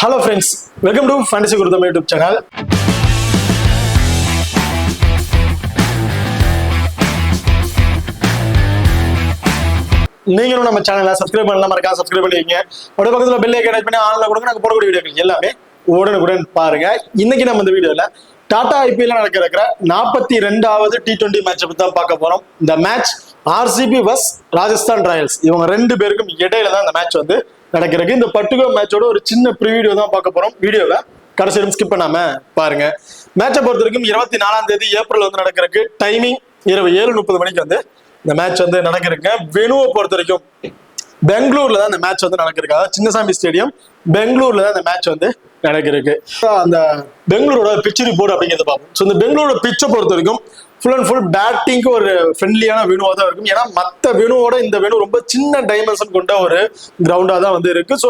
Hello friends, welcome to Fantasy Gurutham YouTube channel. நீங்களும் நம்ம சேனலை சப்ஸ்கிரைப் பண்ணலாம், மறக்காம சப்ஸ்கிரைப் பண்ணிக்கங்க. அப்படியே பக்கத்துல பெல் ஐகானை கிளிக் பண்ணி ஆன்ல கொடுங்க. நாங்க போடக்கூடிய வீடியோக்கள் எல்லாமே உடனுக்குடன் பாருங்க. இன்னைக்கு நம்ம இந்த வீடியோல டாடா ஐபிஎல் நடக்கிற 42வது T20 மேட்சை பத்தி தான் பார்க்க போறோம். இந்த match RCB vs Rajasthan Royals இவங்க ரெண்டு பேருக்கும் இடையில தான் இந்த மேட்ச் வந்து நடக்கிறது. இந்த பர்டிகுலர் மேட்சோட ஒரு சின்ன ப்ரிவியூ தான் பார்க்க போறோம். வீடியோவை கடைசி வரைக்கும் ஸ்கிப் பண்ணாம பாருங்க. மேட்சை பொறுத்த வரைக்கும் 24ஆம் தேதி ஏப்ரல் வந்து நடக்கிறதுக்கு டைமிங் இரவு 7:30 மணிக்கு வந்து இந்த மேட்ச் வந்து நடக்கிறதுங்க. வெனுவை பொறுத்த வரைக்கும் பெங்களூர்ல தான் இந்த மேட்ச் வந்து நடக்கிறதுக்கு, அதாவது சின்னசாமி ஸ்டேடியம் பெங்களூர்ல தான் இந்த மேட்ச் வந்து நடக்கிறதுக்கு. அந்த பெங்களூரோட பிச் ரிப்போர்ட் அப்படிங்கிறத பார்ப்போம். ஸோ இந்த பெங்களூரோட பிச்சை பொறுத்த வரைக்கும் ஃபுல் அண்ட் ஃபுல் பேட்டிங்க்கு ஒரு ஃப்ரெண்ட்லியான வெனுவா தான் இருக்கும். ஏன்னா மற்ற வெனுவோட இந்த வெனு ரொம்ப சின்ன டைமென்ஷன் கொண்ட ஒரு கிரவுண்டா தான் வந்து இருக்கு. ஸோ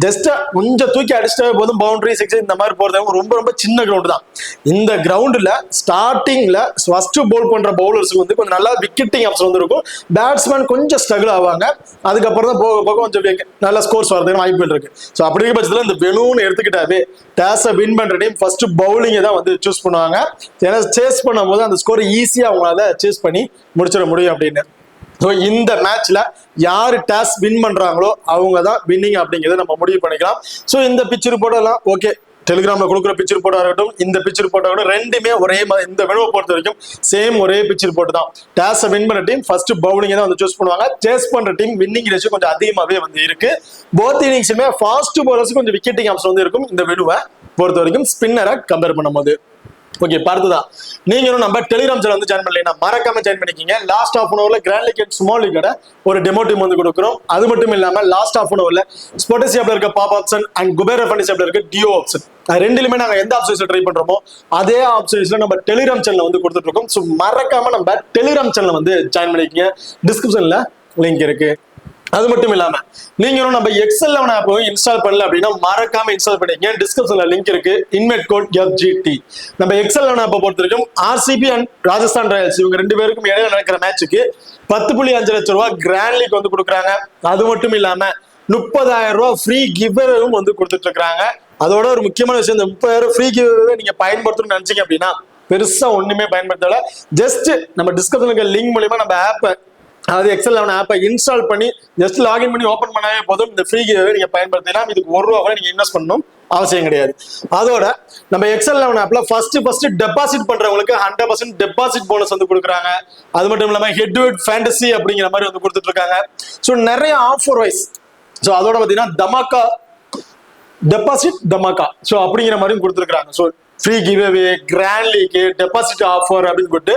ஜஸ்ட் கொஞ்சம் தூக்கி அடிச்சிட்டே போதும், பவுண்டரி சிக்ஸ் இந்த மாதிரி போறது ரொம்ப ரொம்ப சின்ன கிரவுண்ட் தான். இந்த கிரவுண்ட்ல ஸ்டார்டிங்ல ஃபர்ஸ்ட் பவுல் பண்ற பவுலர்ஸுக்கு வந்து கொஞ்சம் நல்லா விக்கெட்டிங் ஆப்ஷன் வந்து இருக்கும். பேட்ஸ்மேன் கொஞ்சம் ஸ்ட்ரகிள் ஆவாங்க. அதுக்கப்புறம் தான் போக போக கொஞ்சம் நல்ல ஸ்கோர்ஸ் வரதுக்கு வாய்ப்புகள் இருக்கு. ஸோ அப்படிங்கிற பட்சத்தில் இந்த வெனுன்னு எடுத்துக்கிட்டாவே டாஸை வின் பண்ற டீம் ஃபர்ஸ்ட் பவுலிங்கை தான் வந்து சூஸ் பண்ணுவாங்க. ஏன்னா சேஸ் பண்ணும்போது அந்த ஸ்கோர் ஈஸியா அவங்களால சேஸ் பண்ணி முடிச்சிட முடியும் அப்படின்னு. ஸோ இந்த மேட்ச்ல யாரு டாஸ் வின் பண்றாங்களோ அவங்க தான் வின்னிங் அப்படிங்கிறத நம்ம முடிவு பண்ணிக்கலாம். ஸோ இந்த பிச் ரிப்போர்ட் எல்லாம் ஓகே, டெலிகிராம்ல கொடுக்குற பிச் ரிப்போர்ட்டா இருக்கட்டும், இந்த பிச் ரிப்போர்ட்டா இருக்கட்டும், ரெண்டுமே ஒரே மாதிரி. இந்த வெனுவை பொறுத்த வரைக்கும் சேம் ஒரே பிச் ரிப்போர்ட் தான். டாஸை வின் பண்ண டீம் ஃபர்ஸ்ட் பவுலிங் தான் வந்து சூஸ் பண்ணுவாங்க. சேஸ் பண்ற டீம் வின்னிங் ரேஷியோ கொஞ்சம் அதிகமாகவே வந்து இருக்கு. போத் இன்னிங்ஸுமே ஃபாஸ்ட் பவுலர்ஸ் கொஞ்சம் விக்கெட்டிங் ஆப்ஷன் வந்து இருக்கும் இந்த வெனுவை பொறுத்த வரைக்கும் ஸ்பின்னரை கம்பேர் பண்ணும்போது. ஓகே, பார்த்ததா நீங்களும் நம்ம டெலிகிராம் சேனல் வந்து ஜாயின் பண்ணலைன்னா மறக்காம ஜாயின் பண்ணிக்கிங்க. லாஸ்ட் ஆஃப் அன் ஹவர்ல கிராண்ட் லீக் அண்ட் ஸ்மால் லீக்கோட ஒரு டெமோ டீம் வந்து கொடுக்குறோம். அது மட்டும் இல்லாம லாஸ்ட் ஆஃப் அன் ஹவர்ல ஸ்போர்ட்ஸ் ஆப்ல இருக்க பாப் ஆப்ஷன் அண்ட் குபேர ஃபண்டிஸ் ஆப்ல இருக்க டியோ ஆப்ஷன், ரெண்டுலயுமே நாங்க எந்த ஆப்ஷன்ஸ்ல ட்ரை பண்றோமோ அதே ஆப்ஷன்ஸ்ல நம்ம டெலிகிராம் சேனல் வந்து கொடுத்துட்டு இருக்கோம். ஸோ மறக்காம நம்ம டெலிகிராம் சேனல் வந்து ஜாயின் பண்ணிக்கிங்க. டிஸ்கிரிப்ஷன்ல லிங்க் இருக்கு. அது மட்டும் இல்லாம நீங்களும் நம்ம XL11 ஆப் இன்ஸ்டால் பண்ணல அப்படின்னா மறக்காம இன்ஸ்டால் பண்ணிக்கங்க. டிஸ்கிரிப்ஷன்ல லிங்க் இருக்கு. Invite code FGT. நம்ம XL11 ஆப்பை பொறுத்த வரைக்கும் ஆர்சிபி அண்ட் ராஜஸ்தான் ராயல்ஸ் இவங்க ரெண்டு பேருக்கும் இடையில நடக்கிற மேட்சுக்கு 10.5 லட்சம் ரூபாய் கிராண்ட் லீக் வந்து கொடுக்குறாங்க. அது மட்டும் இல்லாம 30,000 ரூபாய் ஃப்ரீ கிவ்அவேவும் வந்து கொடுத்துட்டு இருக்காங்க. அதோட ஒரு முக்கியமான விஷயம், இந்த 30,000 ஃப்ரீ கிவ்அவே நீங்க பயன்படுத்தணும்னு நினைச்சீங்க அப்படின்னா பெருசா ஒண்ணுமே பயன்படுத்தல. ஜஸ்ட் நம்ம டிஸ்கிரிப்ஷனுக்கு லிங்க் மூலமா நம்ம ஆப்பை, அதாவது XL11 ஆப்பை இன்ஸ்டால் பண்ணி ஜஸ்ட் லாகின் பண்ணி ஓப்பன் பண்ணாவே போதும். இந்த ஃப்ரீ கிவ்அவே நீங்க பயன்படுத்தலாம். இதுக்கு ₹1 கூட நீங்க இன்வெஸ்ட் பண்ணணும் அவசியம் கிடையாது. அதோட நம்ம XL11 ஆப்ல ஃபர்ஸ்ட் டெபாசிட் பண்றவங்களுக்கு 100% டெபாசிட் போனஸ் வந்து கொடுக்குறாங்க. அது மட்டும் இல்லாம ஹெட் டு ஹெட் ஃபேண்டசி அப்படிங்கிற மாதிரி வந்து கொடுத்துட்டு இருக்காங்க. ஸோ நிறைய ஆஃபர் வைஸ், ஸோ அதோட பார்த்தீங்கன்னா தமாக்கா டெபாசிட் தமாக்கா ஸோ அப்படிங்கிற மாதிரியும் கொடுத்துருக்காங்க. So free giveaway, grand league, deposit offer அப்படின்னு போட்டு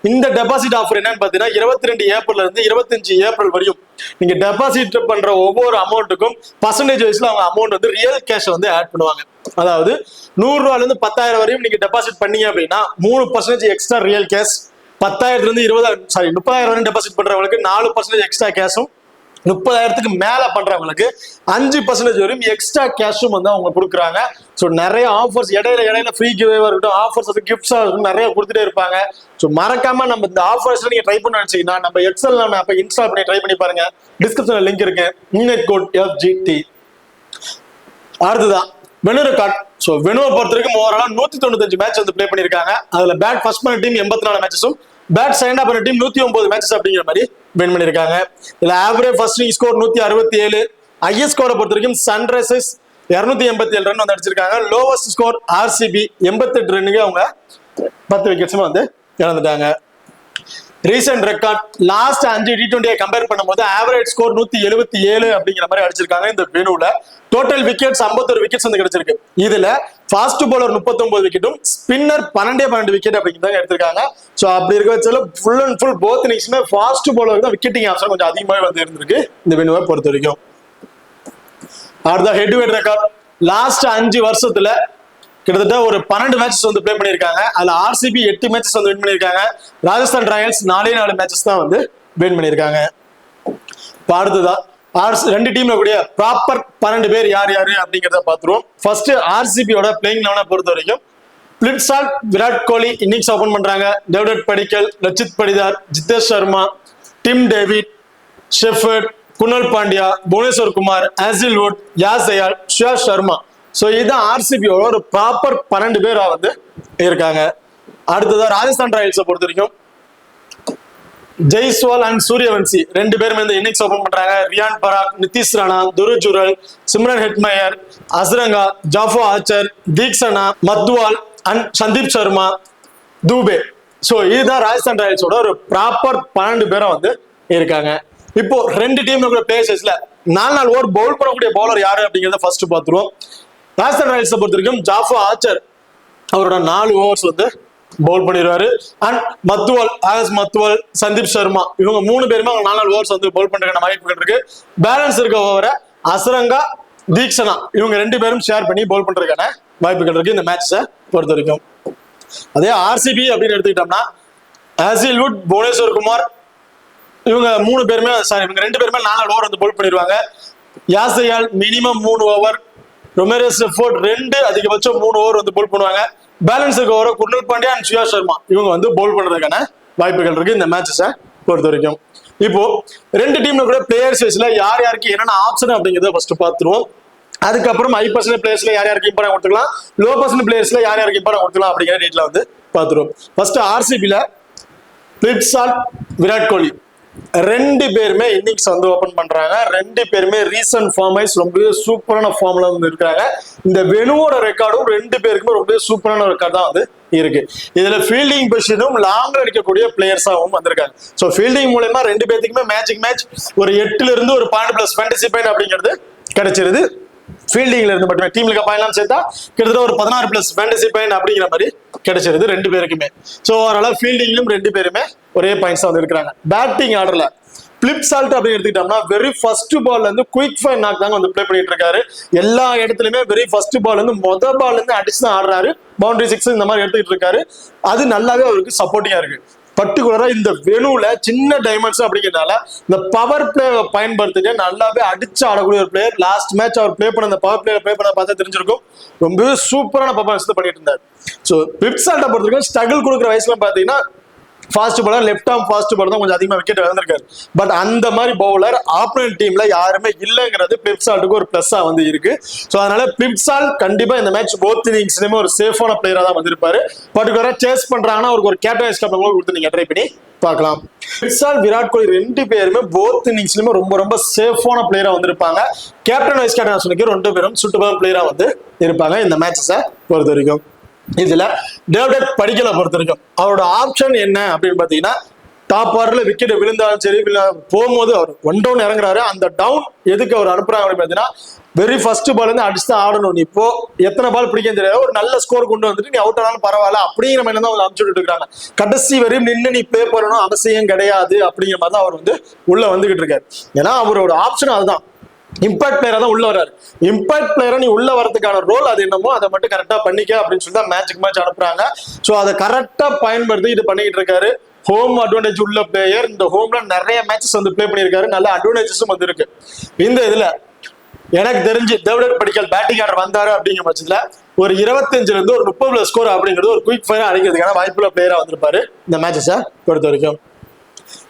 இந்த டெபாசிட் ஆஃபர் என்னன்னு பார்த்தீங்கன்னா 22 ஏப்ரல்ல இருந்து 25 ஏப்ரல் வரையும் நீங்க டெபாசிட் பண்ற ஒவ்வொரு அமௌண்ட்டுக்கும் பர்சன்டேஜ் வைஸ்ல அவங்க அமௌண்ட் வந்து ரியல் கேஷ் வந்து ஆட் பண்ணுவாங்க. அதாவது ₹100 இருந்து 10,000 வரையும் நீங்க டெபாசிட் பண்ணீங்க அப்படின்னா 3% எக்ஸ்ட்ரா ரியல் கேஷ், 10,000 இருந்து 30,000 வரையும் டெபாசிட் பண்றவங்களுக்கு 4% எக்ஸ்ட்ரா கேஷும், 30,000க்கு மேல பண்றவங்களுக்கு 5% வரையும் எக்ஸ்ட்ரா கேஷும் வந்து அவங்க கொடுக்குறாங்க. ஸோ நிறைய ஆஃபர்ஸ் இடையில ஃப்ரீ கிவ்அவே இருக்கட்டும், ஆஃபர்ஸ் வந்து கிஃப்ட்ஸா இருக்கும், நிறைய கொடுத்துட்டே இருப்பாங்க. ஸோ மறக்காம நம்ம இந்த ஆஃபர்ஸ்ல நீங்க ட்ரை பண்ண நினைச்சீங்கன்னா நம்ம XL11 ஆப்பை இன்ஸ்டால் பண்ணி ட்ரை பண்ணி பாருங்க. டிஸ்கிரிப்ஷன்ல லிங்க் இருக்கு. Invite code FGT. அடுத்ததான் வெனு ரெக்கார்ட். ஸோ வெனுவை பொறுத்த வரைக்கும் ஓவராலா 195 மேட்ச் வந்து பிளே பண்ணிருக்காங்க. அதுல பேட் ஃபர்ஸ்ட் பண்ண டீம் 84 மேட்சஸும், பேட் செகண்டா பண்ண டீம் 109 மேட்சஸ் அப்படிங்கிற மாதிரி வின் பண்ணிருக்காங்க. இதுல ஆவரேஜ் ஃபர்ஸ்ட் ஸ்கோர் 167. ஹையஸ்ட் ஸ்கோரை பொறுத்த வரைக்கும் சன்ரைசர்ஸ் 287 ரன் வந்து அடிச்சிருக்காங்க. லோவஸ்ட் ஸ்கோர் ஆர்சிபி 88 ரன்னுக்கு அவங்க 10 விக்கெட்ஸுமே வந்து இழந்துட்டாங்க. Recent record last 5 T20 compare பண்ணும்போது ஆவரேஜ் ஸ்கோர் 177 அப்படிங்கிற மாதிரி அடிச்சிருக்காங்க. இந்த வெனுல டோட்டல் விக்கெட்ஸ் 51 விக்கெட்ஸ் வந்து கிடைச்சிருக்கு. இதுல ஃபாஸ்ட் பவுலர் 39 விக்கெட்டும், ஸ்பின்னர் 12 விக்கெட் அப்படிங்கிறத எடுத்திருக்காங்க. ஸோ அப்படி இருக்க வச்சால ஃபுல் அண்ட் ஃபுல் போத் இன்னிங்ஸுமே ஃபாஸ்ட் பவுலர் தான் விக்கெட்டிங் ஆப்ஷன் கொஞ்சம் அதிகமாகவே வந்து இருந்திருக்கு இந்த வெனுவை பொறுத்த வரைக்கும். அடுத்த head to head record last 5 வருஷத்துல கிட்டத்தட்ட ஒரு 12 மேட்சஸ் வந்து பிளே பண்ணிருக்காங்க. அதுல ஆர்சிபி 8 மேட்சஸ் வந்து வின் பண்ணிருக்காங்க. ராஜஸ்தான் ராயல்ஸ் 4 மேட்சஸ் தான் வந்து வின் பண்ணிருக்காங்க. அடுத்ததான் ரெண்டு டீம்ல கூடிய ப்ராப்பர் 12 பேர் யார் யாரு அப்படிங்கிறத பார்த்துருவோம். ஃபர்ஸ்ட் ஆர்சிபியோட பிளேயிங் லெவனை பொறுத்த வரைக்கும் பிளிட்சார்ட், விராட் கோலி இன்னிங்ஸ் ஓபன் பண்றாங்க. Devdutt Padikkal, Rajat Patidar, Jitesh Sharma, Tim David, Shepherd, Krunal Pandya, Bhuvneshwar Kumar, Hazlewood, Yash Dayal, ஷியா சர்மா. ஸோ இதுதான் ஆர்சிபியோட ஒரு ப்ராப்பர் 12 பேரா வந்து இருக்காங்க. அடுத்ததான் ராஜஸ்தான் ராயல்ஸை பொறுத்த வரைக்கும் ஜெய்ஸ்வால் அண்ட் சூரியவன்சி 2 பேருமே இந்த இன்னிங்ஸ் ஓபன் பண்றாங்க. Riyan Parag, Nitish Rana, Dhruv Jurel, Shimron Hetmyer, Hasaranga, Jofra Archer, Theekshana, Madhwal and Sandeep Sharma, Dubey. So இதுதான் ராஜஸ்தான் ராயல்ஸோட ஒரு ப்ராப்பர் 12 பேரும் வந்து இருக்காங்க. இப்போ 2 டீம் பிளேயர்ஸ்ல 4 ஓவர் பவுல் பண்ணக்கூடிய பவுலர் யாரு அப்படிங்கிறத ஃபர்ஸ்ட் பார்த்துருவோம். ராஜஸ்தான் ராயல்ஸை பொறுத்த வரைக்கும் ஜாஃபோ ஆர்ச்சர் அவரோட 4 ஓவர்ஸ் வந்து பவுல் பண்ணிடுவாரு. அண்ட் மத்வால், சந்தீப் சர்மா இவங்க 3 பேருமே அவங்க 4 ஓவர்ஸ் வந்து பவுல் பண்றதுக்கான வாய்ப்புகள் இருக்கு. பேலன்ஸ் இருக்க ஓவரை அஸ்ரங்கா, தீக்ஷனா இவங்க 2 பேரும் ஷேர் பண்ணி பவுல் பண்றதுக்கான வாய்ப்புகள் இருக்கு இந்த மேட்சை பொறுத்த வரைக்கும். அதே ஆர்சிபி அப்படின்னு எடுத்துக்கிட்டோம்னா ஹாசில்வுட், புவனேஸ்வர் குமார் இவங்க 3 பேருமே இவங்க 2 பேருமே 4 ஓவர் வந்து பவுல் பண்ணிடுவாங்க. யாசையால் மினிமம் 3 ஓவர், ரொமேரஸ் ஃபோர்ட் 2 அதிகபட்சம் 3 ஓவர் வந்து பவுல் பண்ணுவாங்க. பேலன்ஸ் இருக்க ஓவர் குர்னல் பாண்டியா அண்ட் சுயா சர்மா இவங்க வந்து பவுல் பண்றதுக்கான வாய்ப்புகள் இருக்கு இந்த மேட்சஸை பொறுத்த வரைக்கும். இப்போ 2 டீம்ல கூட பிளேயர்ஸ் வைஸ்ல யார் யாருக்கு என்னென்ன ஆப்ஷன் அப்படிங்கிறத ஃபர்ஸ்ட் பார்த்துருவோம். அதுக்கப்புறம் ஹை பர்சன்ட் பிளேயர்ஸ்ல யார் யாருக்கு இம்பார்ட்டன் கொடுத்துக்கலாம், லோ பர்சன்ட் பிளேயர்ஸ்ல யார் யாருக்கு இம்பார்ட்டன் கொடுத்துக்கலாம் அப்படிங்கிற டீட்ல வந்து பார்த்துருவோம். ஃபர்ஸ்ட் ஆர்சிபில பிளிப்சால்ட், விராட் கோலி 2 பேருமே இன்னிங்ஸ் வந்து ஓபன் பண்றாங்க. 2 பேருமே ரீசன்ட் ஃபார்ம் வைஸ் ரொம்ப சூப்பரான ஃபார்ம்ல வந்து இருக்காங்க. இந்த வெனுவோட ரெக்கார்டும் 2 பேருக்குமே ரொம்ப சூப்பரான ரெக்கார்ட் தான் வந்து இருக்கு. இதுல ஃபீல்டிங் பொசிஷனும் லாங்ல அடிக்கக்கூடிய பிளேயர்ஸாகவும் வந்திருக்காங்க. ஸோ ஃபீல்டிங் மூலமா 2 பேருக்குமே மேட்ச் ஒரு 8ல இருந்து ஒரு பாயிண்ட் பிளஸ் ஃபேண்டசி பாயிண்ட் அப்படிங்கிறது கிடைச்சிருது. ஃபீல்டிங்ல இருந்து மட்டுமே டீம்ல பாயிண்ட் சேர்த்தா கிட்டத்தட்ட ஒரு 16 பிளஸ் ஃபேண்டசி பாயிண்ட் அப்படிங்கிற மாதிரி கிடைச்சிருது 2 பேருக்குமே. ஸோ அதனால ஃபீல்டிங்லும் 2 பேருமே ஒரே பாயிண்ட்ஸ் வந்து இருக்கிறாங்க. பேட்டிங் ஆர்டர்ல பிளிப்சால்ட் அப்படின்னு எடுத்துக்கிட்டோம்னா வெரி ஃபர்ஸ்ட் பால்ல இருந்து குயிக் ஃபைன் நாக் தாங்க வந்து ப்ளே பண்ணிட்டு இருக்காரு. எல்லா இடத்துலயுமே வெரி ஃபர்ஸ்ட் பால்ல இருந்து பால்ல இருந்து அடிச்சு தான் ஆடுறாரு. பவுண்டரி 6 இந்த மாதிரி எடுத்துக்கிட்டு இருக்காரு. அது நல்லாவே அவருக்கு சப்போர்ட்டிங்கா இருக்கு. பர்டிகுலரா இந்த வெனுல சின்ன டைமண்ட்ஸ் அப்படிங்கிறதுனால இந்த பவர் பிளே பயன்படுத்திட்டு நல்லாவே அடிச்சு ஆடக்கூடிய ஒரு பிளேயர். லாஸ்ட் மேட்ச் அவர் பிளே பண்ண அந்த பவர் பிளே பிளே பண்ண பார்த்தா தெரிஞ்சிருக்கும். ரொம்பவே சூப்பரான பர்ஃபார்மன்ஸ் பண்ணிட்டு இருந்தார். ஸோ பிளிப்சால்ட்டை பொறுத்த வரைக்கும் ஸ்ட்ரகிள் கொடுக்குற வயசுல பாத்தீங்கன்னா fast bowler, left arm fast bowler தான் கொஞ்சம் அதிகமாக விக்கெட் இழந்திருக்காரு. பட் அந்த மாதிரி பவுலர் ஆப்போனன்ட் டீம்ல யாருமே இல்லைங்கிறது பிளிப்சால்ட்டுக்கு ஒரு பிளஸ்ஸா வந்து இருக்கு. ஸோ அதனால பிளிப்சால்ட் கண்டிப்பா இந்த மேட்ச் போத் இன்னிங்ஸ்லயுமே ஒரு சேஃபான பிளேயரா தான் வந்திருப்பாரு. பர்டிகுலரா சேஸ் பண்றாங்கன்னா அவருக்கு ஒரு கேப்டன் வைஸ் கேப்டன் கொடுத்து நீங்க ட்ரை பண்ணி பார்க்கலாம். பிளிப்சால்ட், விராட் கோலி 2 பேருமே போத் இன்னிங்ஸ்லயுமே ரொம்ப சேஃபான பிளேயரா வந்திருப்பாங்க. கேப்டன் வைஸ் கேப்டன் சொன்னீங்க 2 பேரும் சூட்டபிள் பிளேயரா வந்து இருப்பாங்க இந்த மேட்சஸை பொறுத்த வரைக்கும். இதுல டேவிட் படிக்கலை பொறுத்த வரைக்கும் அவரோட ஆப்ஷன் என்ன அப்படின்னு பாத்தீங்கன்னா டாப் ஆர்டர்ல விக்கெட் விழுந்தாலும் சரி போகும்போது அவர் 1 டவுன் இறங்குறாரு. அந்த டவுன் எதுக்கு அவர் அனுப்புறாங்க அப்படின்னு பாத்தீங்கன்னா வெரி ஃபர்ஸ்ட் பால் இருந்து அடிச்சு தான் ஆடணும். இப்போ எத்தனை பால் பிடிக்கும் தெரியாது, ஒரு நல்ல ஸ்கோர் கொண்டு வந்துட்டு நீ அவுட் ஆனாலும் பரவாயில்ல அப்படிங்கிற மாதிரி தான் அவங்க அனுப்பிச்சு விட்டுருக்காங்க. கடைசி வரையும் நின்று நீ பிளே பண்ணணும் அவசியம் கிடையாது அப்படிங்கிற மாதிரி தான் அவர் வந்து உள்ள வந்துகிட்டு இருக்காரு. ஏன்னா அவரோட ஆப்ஷன் அதுதான். இம்பாக்ட் பிளேயரா தான் உள்ள வராரு. இம்பாக்ட் பிளேயரா நீ உள்ள வரதுக்கான ரோல் அது என்னமோ அதை மட்டும் கரெக்டா பண்ணிக்க அப்படின்னு சொல்லி தான் மேட்ச் அனுப்புறாங்க. ஸோ அதை கரெக்டா பயன்படுத்தி இது பண்ணிக்கிட்டு இருக்காரு. ஹோம் அட்வான்டேஜ் உள்ள பிளேயர். இந்த ஹோம்ல நிறைய மேட்சஸ் வந்து பிளே பண்ணியிருக்காரு. நல்ல அட்வான்டேஜஸும் வந்து இருக்கு. இந்த இதுல எனக்கு தெரிஞ்சு டேவிட் படிக்கல் பேட்டிங் ஆர்டர் வந்தாரு அப்படிங்கிற பட்சத்துல ஒரு 25ல இருந்து ஒரு 30 ஸ்கோர் அப்படிங்கிறது ஒரு குயிக் ஃபயரா அடிக்கிறதுக்கான வாய்ப்புள்ள பிளேயரா வந்திருப்பாரு இந்த மேட்சஸை பொறுத்த வரைக்கும்.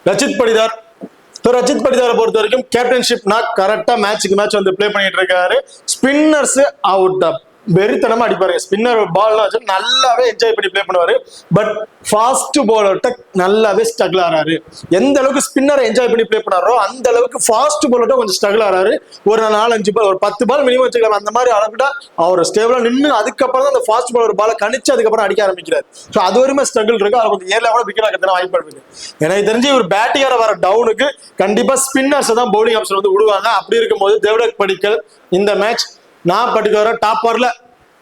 ரச்சித் படிதாரை பொறுத்த வரைக்கும் கேப்டன்ஷிப்னா கரெக்டா மேட்சுக்கு மேட்ச் வந்து பிளே பண்ணிட்டு இருக்காரு. ஸ்பின்னர்ஸ் அவுட் வெறித்தனமா அடிப்பாரு. ஸ்பின்னர் பால்லாம் வச்சு நல்லாவே என்ஜாய் பண்ணி பிளே பண்ணுவாரு. பட் ஃபாஸ்ட் பாலர்ட்ட நல்லாவே ஸ்ட்ரகிள் ஆறாரு. எந்த அளவுக்கு ஸ்பின்னரை என்ஜாய் பண்ணி பிளே பண்ணாரோ அந்த அளவுக்கு ஃபாஸ்ட் பாலர்ட்ட கொஞ்சம் ஸ்ட்ரகிள் ஆறாரு. ஒரு 4-5 பால் ஒரு 10 பால் மினிமம் வச்சுக்கலாம். அந்த மாதிரி அளவுக்கு அவர் ஸ்டேபிளா நின்று அதுக்கப்புறம் தான் அந்த ஃபாஸ்ட் பாலர் பாலை கணிச்சு அதுக்கப்புறம் அடிக்க ஆரம்பிக்கிறாரு. ஸோ அது வரைக்கும் ஸ்ட்ரகிள் இருக்கு. அவர் கொஞ்சம் ஏர்ல கூட விக்கெட் ஆகிறதுக்கு வாய்ப்பு இருக்கு. எனக்கு தெரிஞ்சு ஒரு பேட்டிங்கரை வர டவுனுக்கு கண்டிப்பா ஸ்பின்னர்ஸ் தான் பவுலிங் ஆப்ஷன் வந்து விடுவாங்க. அப்படி இருக்கும்போது டேவிட் படிக்கல் இந்த மேட்ச் நான் பர்டிகுலரா டாப் ஓவர்ல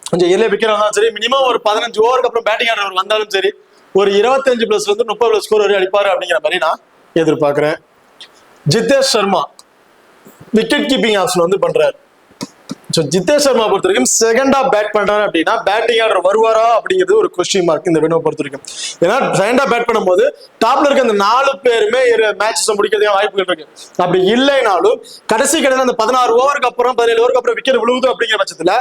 கொஞ்சம் எல்லை விற்கிறாலும் சரி, மினிமம் ஒரு 15 ஓவருக்கு அப்புறம் பேட்டிங் ஆடுறவர் வந்தாலும் சரி ஒரு 25+ இருந்து 30+ ஸ்கோர் வரை அடிப்பாரு அப்படிங்கிற மாதிரி நான் எதிர்பார்க்கிறேன். Jitesh Sharma wicket keeping option வந்து பண்றாரு. ஜிதேஷ் சர்மா பொறுத்த வரைக்கும் செகண்டா பேட் பண்றாரு அப்படின்னா பேட்டிங் ஆர்டர் வருவாரா அப்படிங்கிறது ஒரு கொஸ்டின் மார்க் இந்த வினோவை பொறுத்த வரைக்கும். ஏன்னா செகண்டா பேட் பண்ணும்போது டாப்ல இருக்க அந்த 4 பேருமே மேட்சஸ் முடிக்கிறதுக்கு வாய்ப்புகள் இருக்கு. அப்படி இல்லைனாலும் கடைசி அந்த 16 ஓவருக்கு அப்புறம் 17 ஓவருக்கு அப்புறம் விக்கெட் விழுவுது அப்படிங்கிற பட்சத்துல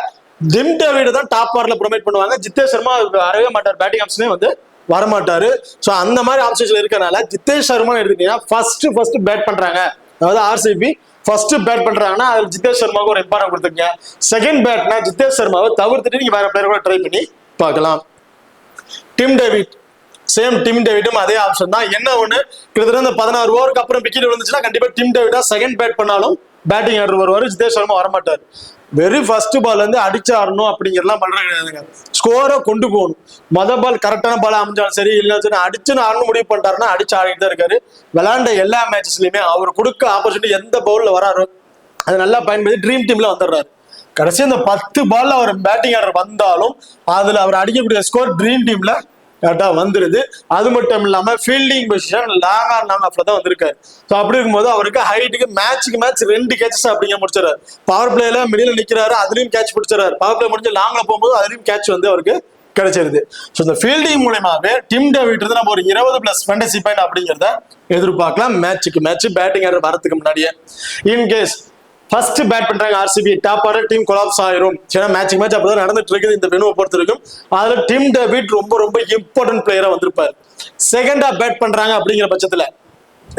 டிம் டேவிட் தான் டாப் ஆர்டர்ல ப்ரொமைட் பண்ணுவாங்க. ஜிதேஷ் சர்மா வரவே மாட்டார், பேட்டிங் ஆப்ஷனே வந்து வரமாட்டாரு. ஸோ அந்த மாதிரி ஆப்ஷன்ஸ்ல இருக்கனால ஜிதேஷ் சர்மா எடுத்துட்டீங்கன்னா ஃபர்ஸ்ட் பேட் பண்றாங்க. அதாவது ஆர்சிபி ஃபர்ஸ்ட் பேட் பண்றாங்கன்னா அதுல ஜிதேஷ் சர்மாவுக்கு ஒரு இம்பார்ட்டன் கொடுத்துருங்க. செகண்ட் பேட்னா ஜிதேஷ் சர்மாவை தவிர்த்துட்டு நீங்க வேற பிளேயர் கூட ட்ரை பண்ணி பார்க்கலாம். டிம் டேவிட், சேம் டிம் டேவிடும் அதே ஆப்ஷன் தான். என்ன ஒண்ணு, கிட்டத்தட்ட இந்த 16 ஓவருக்கு அப்புறம் விக்கெட் விழுந்துச்சுன்னா கண்டிப்பா டிம் டேவிடா செகண்ட் பேட் பண்ணாலும் பேட்டிங் ஆர்டர் வருவாரு, ஜிதேஷ் சர்மா வரமாட்டார். வெரி ஃபர்ஸ்ட் பால் வந்து அடிச்சு ஆடணும் அப்படிங்கிறலாம் பண்றது கிடையாதுங்க. ஸ்கோரை கொண்டு போகணும். பால் கரெக்டான பால் அமைஞ்சாலும் சரி, இல்லை அடிச்சுன்னு ஆடணும் முடிவு பண்ணிட்டாருன்னா அடிச்சு ஆடிட்டு தான் இருக்காரு. விளையாண்ட எல்லா மேட்சஸ்லயுமே அவர் கொடுக்க ஆப்பர்ச்சுனிட்டி எந்த பவுல்ல வராரோ அதை நல்லா பயன்படுத்தி ட்ரீம் டீம்ல வந்துடுறாரு. கடைசி இந்த 10 பால்ல அவர் பேட்டிங் ஆர்டர் வந்தாலும் அதுல அவர் அடிக்கக்கூடிய ஸ்கோர் ட்ரீம் டீம்ல கரெக்டா வந்துருது. அது மட்டும் இல்லாம ஃபீல்டிங் பொசிஷன் லாங் ஆஃப்ல தான் வந்திருக்காரு. ஸோ அப்படி இருக்கும்போது அவருக்கு ஹைட்டுக்கு மேட்சுக்கு மேட்ச் 2 கேட்சஸ் அப்படிங்க முடிச்சிடறாரு. பவர் பிளேல மிடில் நிக்கிறாரு, அதுலயும் கேட்ச் பிடிச்சாரு. பவர் பிளே முடிஞ்சு லாங்ல போகும்போது அதுலயும் கேட்ச் வந்து அவருக்கு கிடைச்சிருது. ஸோ இந்த ஃபீல்டிங் மூலமாவே டிம் டேவிட் இருந்து நம்ம ஒரு 20+ ஃபேண்டசி பாயிண்ட் அப்படிங்கிறத எதிர்பார்க்கலாம் மேட்சுக்கு மேட்ச் பேட்டிங் ஆர்டர் வரதுக்கு முன்னாடியே. இன்கேஸ் ஃபர்ஸ்ட் பேட் பண்றாங்க RCB, top order team collapse ஆயிரும். ஏன்னா மேட்ச் அப்பதான் நடந்துட்டு இருக்குது இந்த வெனுவை பொறுத்த வரைக்கும். அதுல டிம் டேவிட் ரொம்ப ரொம்ப இம்பார்ட்டன்ட் பிளேயரா வந்திருப்பாரு. செகண்டா பேட் பண்றாங்க அப்படிங்கிற பட்சத்துல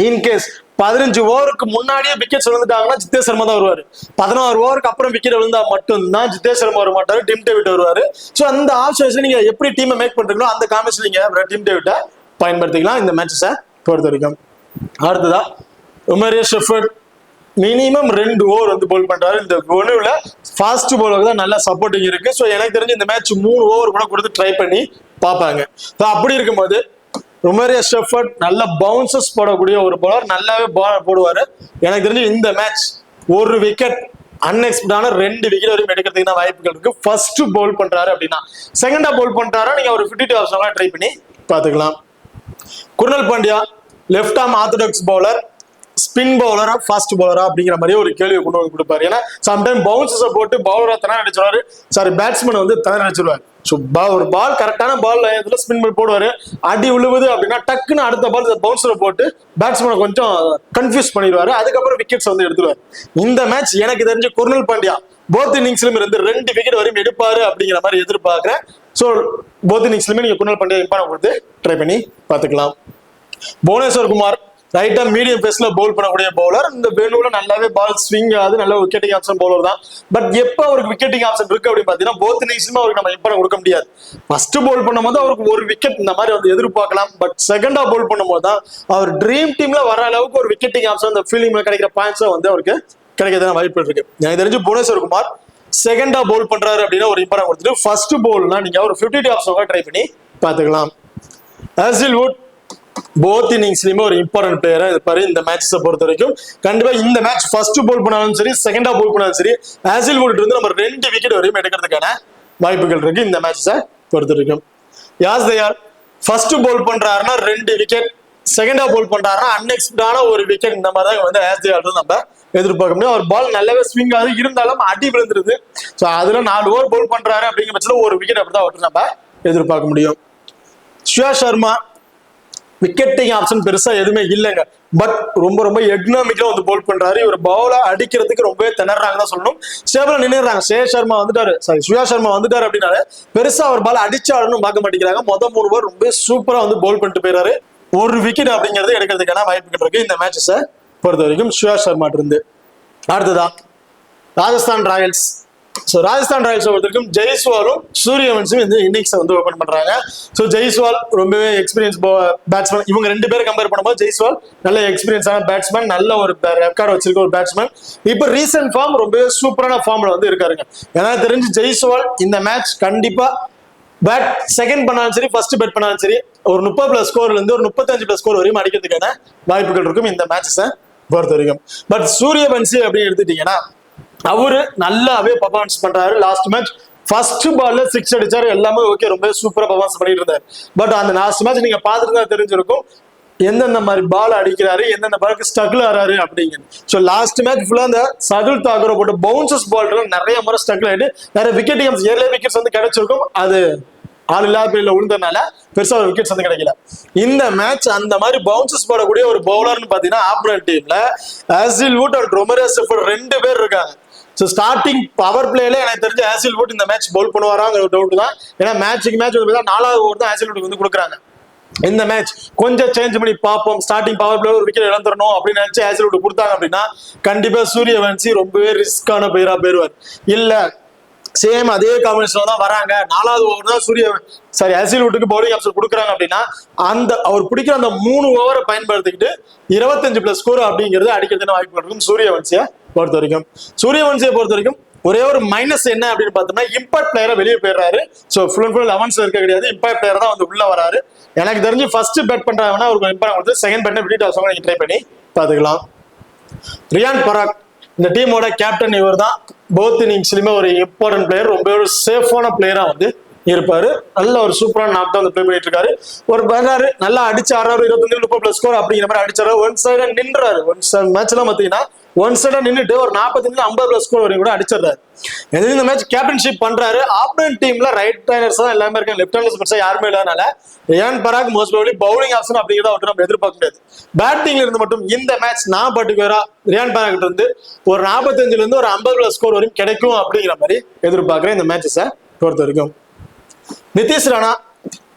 இன்கேஸ் 15 ஓவருக்கு முன்னாடியே விக்கெட் விழுந்துட்டாங்கன்னா ஜிதேஷ் சர்மா தான் வருவாரு. 16 ஓவருக்கு அப்புறம் விக்கெட் விழுந்தா மட்டும்தான் ஜிதேஷ் சர்மா வர மாட்டாரு, டிம் டேவிட் வருவாரு. ஸோ அந்த ஆப்ஷன்ஸ்ல நீங்க எப்படி டீமை மேக் பண்றீங்களோ அந்த காம்பினேஷன் நீங்க டிம் டேவிட்டை பயன்படுத்திக்கலாம் இந்த மேட்சஸை பொறுத்த வரைக்கும். அடுத்ததா உமரியா ஷெஃபர்ட் மினிமம் 2 ஓவர் வந்து போல் பண்றாரு. இந்த ஒன்னுல ஃபாஸ்ட் போலுக்கு தான் நல்ல சப்போர்ட்டிங் இருக்கு. ஸோ எனக்கு தெரிஞ்சு இந்த மேட்ச் 3 ஓவர் கூட கொடுத்து ட்ரை பண்ணி பார்ப்பாங்க. ஸோ அப்படி இருக்கும்போது உமரியா ஷெஃபர்ட் நல்ல பவுன்சஸ் போடக்கூடிய ஒரு பவுலர், நல்லாவே போடுவாரு. எனக்கு தெரிஞ்சு இந்த மேட்ச் ஒரு விக்கெட் அன்எக்ஸ்பெக்டான 2 விக்கெட் வரைக்கும் எடுக்கிறதுக்கு தான் வாய்ப்புகள் இருக்கு. ஃபர்ஸ்ட் பவுல் பண்றாரு அப்படின்னா. செகண்டா பவுல் பண்றாரா நீங்க ஒரு 52 ஆப்ஷன்லாம் ட்ரை பண்ணி பார்த்துக்கலாம். Krunal Pandya left arm orthodox bowler, spin பவுலரா ஃபாஸ்ட் பவுலரா அப்படிங்கிற மாதிரி ஒரு கேள்வியை கொண்டு வந்து கொடுப்பாரு. ஏன்னா சம்டைம் பவுன்சஸை போட்டு பவுலரா தன அடிச்சிருவாரு, சாரி பேட்ஸ்மேன் வந்து தன அடிச்சிருவாரு. ஸோ ஒரு பால் கரெக்டான பால் இதுல ஸ்பின் பால் போடுவாரு, அடி விழுவுது அப்படின்னா டக்குன்னு அடுத்த பால் பவுன்சரை போட்டு பேட்ஸ்மேனை கொஞ்சம் கன்ஃபியூஸ் பண்ணிடுவாரு. அதுக்கப்புறம் விக்கெட்ஸ் வந்து எடுத்துருவாரு. இந்த மேட்ச் எனக்கு தெரிஞ்சு குர்னல் பாண்டியா போத் இன்னிங்ஸ்லயும் இருந்து 2 விக்கெட் வரையும் எடுப்பாரு அப்படிங்கிற மாதிரி எதிர்பார்க்கிறேன். ஸோ போத் இன்னிங்ஸ்லயுமே நீங்க குர்னல் பாண்டியா இம்பார்ட்டன் கொடுத்து ட்ரை பண்ணி பார்த்துக்கலாம். புவனேஸ்வர் குமார் ரைட்டா மீடியம் பேஸ்ல பவுல் பண்ணக்கூடிய பவுலர். இந்த வெனுல நல்லாவே பால் ஸ்விங் ஆகுது, நல்ல விக்கெட்டிங் ஆப்ஷன் பவுலர் தான். பட் எப்ப அவருக்கு விக்கெட்டிங் ஆப்ஷன் இருக்கு அப்படின்னு பாத்தீங்கன்னா போத் இன்னிங்ஸ்லயுமே அவருக்கு நம்ம இம்பார்ட்டன் கொடுக்க முடியாது. ஃபர்ஸ்ட் பவுல் பண்ணும்போது அவருக்கு ஒரு விக்கெட் இந்த மாதிரி வந்து எதிர்பார்க்கலாம். பட் செகண்டா பவுல் பண்ணும்போது தான் அவர் ட்ரீம் டீம்ல வர அளவுக்கு ஒரு விக்கெட்டிங் ஆப்ஷன் இந்த ஃபீல்டிங் கிடைக்கிற பாயிண்ட்ஸ் வந்து அவருக்கு கிடைக்கிறதுனா வாய்ப்பு இருக்கு. எனக்கு தெரிஞ்சு புவனேஸ்வர் குமார் செகண்டா பவுல் பண்றாரு அப்படின்னா ஒரு இம்பார்ட்டன் கொடுத்துட்டு ஃபர்ஸ்ட் பவுல்னா நீங்க ஒரு 52 ஆப்ஷன் ட்ரை பண்ணி பார்த்துக்கலாம். ஹேசில்வுட் போத் இன்னிங்ஸ்லயுமே ஒரு இம்பார்ட்டன்ட் பிளேயரா இருப்பாரு இந்த மேட்சஸை பொறுத்த வரைக்கும். கண்டிப்பா இந்த மேட்ச் ஃபர்ஸ்ட் பவுல் பண்ணாலும் சரி, செகண்டா பவுல் பண்ணாலும் சரி, ஹேசில்வுட் இருந்து நம்ம 2 விக்கெட் வரையும் எடுக்கிறதுக்கான வாய்ப்புகள் இருக்கு இந்த மேட்சஸை பொறுத்த வரைக்கும். யாஸ் தயார் ஃபர்ஸ்ட் பவுல் பண்றாருன்னா 2 விக்கெட், செகண்டா பவுல் பண்றாருன்னா அன்எக்ஸ்பெக்டான ஒரு விக்கெட். இந்த மாதிரி தான் வந்து யாஸ் தயார் நம்ம எதிர்பார்க்க முடியும். அவர் பால் நல்லாவே ஸ்விங் ஆகுது, இருந்தாலும் அடி விழுந்துருது. ஸோ அதுல 4 ஓவர் பவுல் பண்றாரு அப்படிங்கிற பட்சத்தில் ஒரு விக்கெட் அப்படிதான் அவருக்கு நம்ம எதிர்பார்க்க முடியும். ஸ்ரேயா சர்மா விக்கெட்டிங் ஆப்ஷன் பெருசா எதுவுமே இல்லைங்க. பட் ரொம்ப ரொம்ப எக்னாமிக்கலா வந்து போல் பண்றாரு. இவர் பவுல அடிக்கிறதுக்கு ரொம்பவே திணறாங்க தான் சொல்லணும். ஸ்டேபிளா நின்னுறாங்க. ஸ்ரேயா சர்மா வந்துட்டாரு, ஸ்ரேயா சர்மா வந்துட்டாரு அப்படின்னாலே பெருசா அவர் பால் அடிச்சாடணும் பார்க்க மாட்டேங்கிறாங்க. மொதல் 3 ஓவர் ரொம்ப சூப்பரா வந்து போல் பண்ணிட்டு போயிறாரு. ஒரு விக்கெட் அப்படிங்கறது எடுக்கிறதுக்கான வாய்ப்புகள் இருக்கு இந்த மேட்சஸை பொறுத்த வரைக்கும் ஸ்ரேயா சர்மா இருந்து. அடுத்ததான் Rajasthan Royals. So Rajasthan Royals பொறுத்தவரைக்கும் ஜெய்ஸ்வாலும் சூரியவன்ஷும் இந்த இன்னிங்ஸை வந்து ஓபன் பண்றாங்க. ஸோ ஜெய்ஸ்வால் ரொம்பவே எக்ஸ்பீரியன்ஸ் பேட்ஸ்மேன். இவங்க 2 பேரும் கம்பேர் பண்ணும்போது ஜெய்ஸ்வால் நல்ல எக்ஸ்பீரியன்ஸான பேட்ஸ்மேன், நல்ல ஒரு ரெக்கார்டு வச்சிருக்க ஒரு பேட்ஸ்மேன். இப்போ ரீசென்ட் ஃபார்ம் ரொம்பவே சூப்பரான ஃபார்ம்ல வந்து இருக்காருங்க. ஏன்னா தெரிஞ்சு ஜெய்ஸ்வால் இந்த மேட்ச் கண்டிப்பா பேட் செகண்ட் பண்ணாலும் சரி, ஃபர்ஸ்ட் பேட் பண்ணாலும் சரி, ஒரு 30+ ஸ்கோர்ல இருந்து ஒரு 35+ ஸ்கோர் வரையும் அடிக்கிறதுக்கான வாய்ப்புகள் இருக்கும் இந்த மேட்சஸை பொறுத்த வரைக்கும். பட் சூரியவன்ஷி அப்படின்னு எடுத்துட்டீங்கன்னா அவரு நல்லாவே பர்ஃபார்மன்ஸ் பண்றாரு. லாஸ்ட் மேட்ச் ஃபர்ஸ்ட் பால்ல 6 அடிச்சாரு, எல்லாமே ஓகே, ரொம்ப சூப்பரா பர்ஃபார்மன்ஸ் பண்ணிட்டு இருந்தாரு. பட் அந்த லாஸ்ட் மேட்ச் நீங்க பாத்துட்டு தான் தெரிஞ்சிருக்கும் எந்தெந்த மாதிரி பால் அடிக்கிறாரு, எந்தெந்த பாலுக்கு ஸ்ட்ரகிள் ஆறாரு அப்படிங்கிறது. ஸோ லாஸ்ட் மேட்ச் ஃபுல்லா அந்த சதுல் தாக்கூரை போட்டு பவுன்சஸ் பால் நிறைய முறை ஸ்ட்ரகிள் ஆயிட்டு நிறைய விக்கெட் ஏர்லி விக்கெட்ஸ் வந்து கிடைச்சிருக்கும். அது ஆள் இல்லாத பேர்ல விழுந்ததுனால பெருசா ஒரு விக்கெட்ஸ் வந்து கிடைக்கல. இந்த மேட்ச் அந்த மாதிரி பவுன்சஸ் போடக்கூடிய ஒரு பவுலர்னு பாத்தீங்கன்னா ஆப்போனன்ட் டீம்ல ஹேசில்வுட் அண்ட் உமரியா ஷெஃபர்ட் 2 பேர் இருக்காங்க. ஸோ ஸ்டார்டிங் பவர் பிளேல எனக்கு தெரிஞ்ச ஹேசில்வுட் இந்த மேட்ச் பவுல் பண்ணுவாராங்கிற டவுட் தான். ஏன்னா மேட்சுக்கு மேட்ச் வந்து 4வது ஓவர் தான் ஹேசில்வுட் வந்து கொடுக்குறாங்க. இந்த மேட்ச் கொஞ்சம் சேஞ்ச் பண்ணி பார்ப்போம், ஸ்டார்டிங் பவர் பிளே ஒரு விக்கெட் இழந்துடணும் அப்படின்னு நினைச்சு ஹேசல்வுட் கொடுத்தாங்க அப்படின்னா கண்டிப்பா சூரியவன்சி ரொம்பவே ரிஸ்கான பிளேயரா போயிருவார். இல்ல சேம் அதே காம்பினேஷன்ல தான் வராங்க, 4வது ஓவர் தான் ஹேசல்வுட்டுக்கு பவுலிங் ஆப்ஷன் கொடுக்குறாங்க அப்படின்னா அவர் பிடிக்கிற அந்த 3 ஓவரை பயன்படுத்திக்கிட்டு 25+ ஸ்கோர் அப்படிங்கிறது அடிக்கிறதுன்னு வாய்ப்பு இருக்கும் சூரியவன்சியை பொறுத்த வரைக்கும். சூரியவன்சியை பொறுத்த வரைக்கும் ஒரே ஒரு மைனஸ் என்ன அப்படின்னு பார்த்தோம்னா இம்பாக்ட் பிளேயரை வெளியே போயிடுறாரு. So full and full 11s இருக்க கிடையாது, இம்பாக்ட் பிளேயர் தான் வந்து உள்ள வராரு. எனக்கு தெரிஞ்சு ஃபர்ஸ்ட் பெட் பண்றாங்கன்னா அவருக்கு இம்பாக்ட் கொடுத்து செகண்ட் பெட் விக்கெட் ஆஃப் நீங்க ட்ரை பண்ணி பார்த்துக்கலாம். ரியான் பராக் இந்த டீமோட கேப்டன், இவர் தான் போத் இன்னிங்ஸ்லயுமே ஒரு இம்பார்ட்டன்ட் பிளேயர், ரொம்ப ஒரு சேஃபான பிளேயரா வந்து இருப்பாரு. நல்ல ஒரு சூப்பரான நாக் தான் ப்ளே பண்ணிட்டு இருக்காரு. ஒரு பண்ணாரு நல்லா அடிச்சு 25-30+ ஸ்கோர் அப்படிங்கிற மாதிரி அடிச்சாரு. ஒன் சைடா நின்றாரு. மேட்ச் எல்லாம் பாத்தீங்கன்னா ஒன் சைடா நின்றுட்டு ஒரு 45-50+ ஸ்கோர் வரைக்கும் கூட அடிச்சிடறாரு. இந்த மேட்ச் கேப்டன்ஷிப் பண்றாரு. ஆப்போனன்ட் டீம்ல ரைட் ஹேண்டர்ஸ் தான் எல்லாமே இருக்காங்க, லெஃப்ட் ஹேண்டர்ஸ் பெருசா யாருமே இல்லாதனால ரியான் பராக் மோஸ்ட் ப்ராபபிலி பவுலிங் ஆப்ஷன் அப்படிங்கிறத அவர்கிட்ட நம்ம எதிர்பார்க்க முடியாது. பேட்டிங்ல இருந்து மட்டும் இந்த மேட்ச் நான் பர்டிகுலரா ரியான் பராக் கிட்ட இருந்து ஒரு 45 ஒரு 50+ ஸ்கோர் வரைக்கும் கிடைக்கும் அப்படிங்கிற மாதிரி எதிர்பார்க்கிறேன் இந்த மேட்சஸை பொறுத்த வரைக்கும். நிதிஷ் ராணா